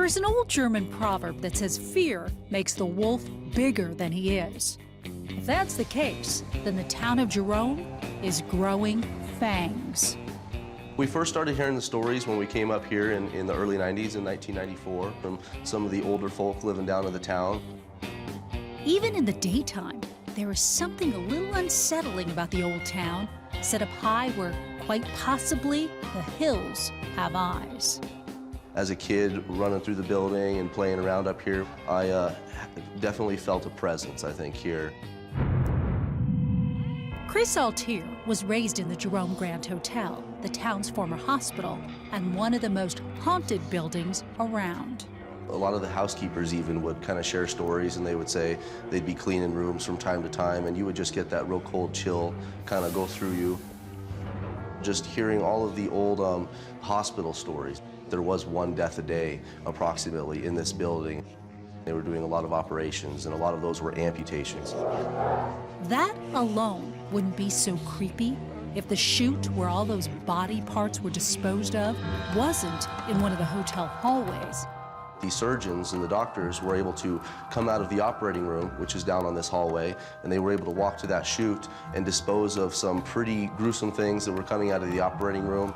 There is an old German proverb that says fear makes the wolf bigger than he is. If that's the case, then the town of Jerome is growing fangs. We first started hearing the stories when we came up here in the early 90s, in 1994, from some of the older folk living down in the town. Even in the daytime, there is something a little unsettling about the old town, set up high where quite possibly the hills have eyes. As a kid running through the building and playing around up here, I definitely felt a presence, I think, here. Chris Altier was raised in the Jerome Grand Hotel, the town's former hospital, and one of the most haunted buildings around. A lot of the housekeepers even would kind of share stories, and they would say they'd be cleaning rooms from time to time, and you would just get that real cold chill kind of go through you. Just hearing all of the old hospital stories. There was one death a day, approximately, in this building. They were doing a lot of operations, and a lot of those were amputations. That alone wouldn't be so creepy if the chute where all those body parts were disposed of wasn't in one of the hotel hallways. The surgeons and the doctors were able to come out of the operating room, which is down on this hallway, and they were able to walk to that chute and dispose of some pretty gruesome things that were coming out of the operating room.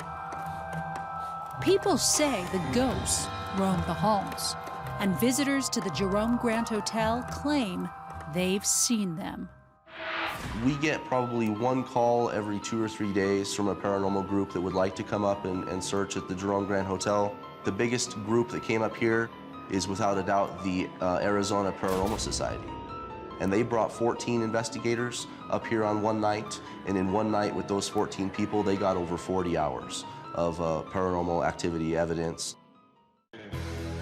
People say the ghosts roam the halls, and visitors to the Jerome Grand Hotel claim they've seen them. We get probably one call every 2 or 3 days from a paranormal group that would like to come up and search at the Jerome Grand Hotel. The biggest group that came up here is without a doubt the Arizona Paranormal Society. And they brought 14 investigators up here on one night, and in one night with those 14 people, they got over 40 hours of paranormal activity evidence.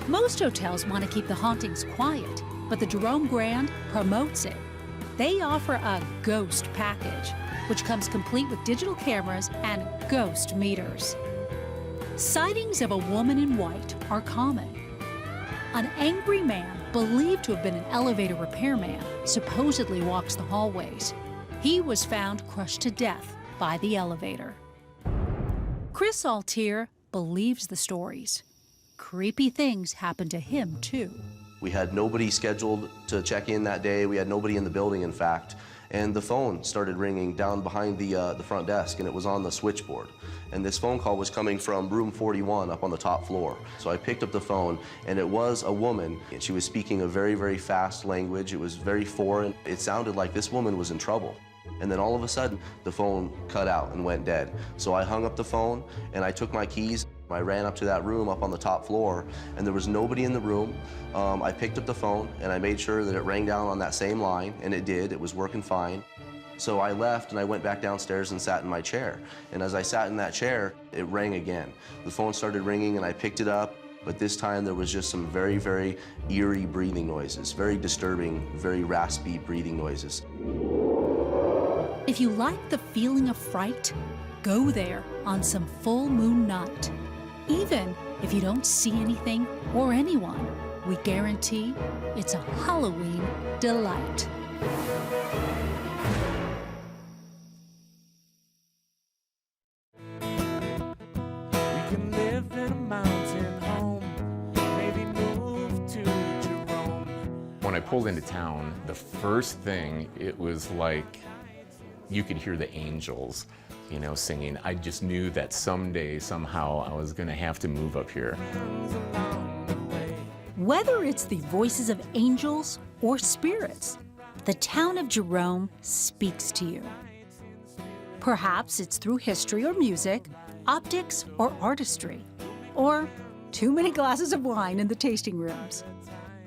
Most hotels want to keep the hauntings quiet, but the Jerome Grand promotes it. They offer a ghost package, which comes complete with digital cameras and ghost meters. Sightings of a woman in white are common. An angry man, believed to have been an elevator repairman, supposedly walks the hallways. He was found crushed to death by the elevator. Chris Altier believes the stories. Creepy things happen to him, too. We had nobody scheduled to check in that day. We had nobody in the building, in fact. And the phone started ringing down behind the front desk, and it was on the switchboard. And this phone call was coming from room 41 up on the top floor. So I picked up the phone, and it was a woman, and she was speaking a very, very fast language. It was very foreign. It sounded like this woman was in trouble. And then all of a sudden, the phone cut out and went dead. So I hung up the phone, and I took my keys. I ran up to that room up on the top floor, and there was nobody in the room. I picked up the phone, and I made sure that it rang down on that same line, and it did. It was working fine. So I left, and I went back downstairs and sat in my chair. And as I sat in that chair, it rang again. The phone started ringing, and I picked it up, but this time there was just some very, very eerie breathing noises, very disturbing, very raspy breathing noises. If you like the feeling of fright, go there on some full moon night. Even if you don't see anything or anyone, we guarantee it's a Halloween delight. We can live in a mountain home, maybe move to Jerome. When I pulled into town, the first thing, it was like you could hear the angels, you know, singing. I just knew that someday, somehow, I was gonna have to move up here. Whether it's the voices of angels or spirits, the town of Jerome speaks to you. Perhaps it's through history or music, optics or artistry, or too many glasses of wine in the tasting rooms.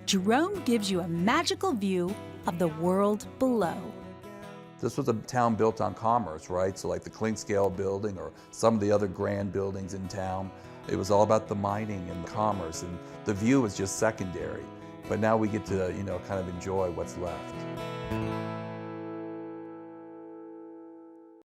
Jerome gives you a magical view of the world below. This was a town built on commerce, right? So like the Clinkscale building or some of the other grand buildings in town, it was all about the mining and the commerce, and the view was just secondary. But now we get to, you know, kind of enjoy what's left.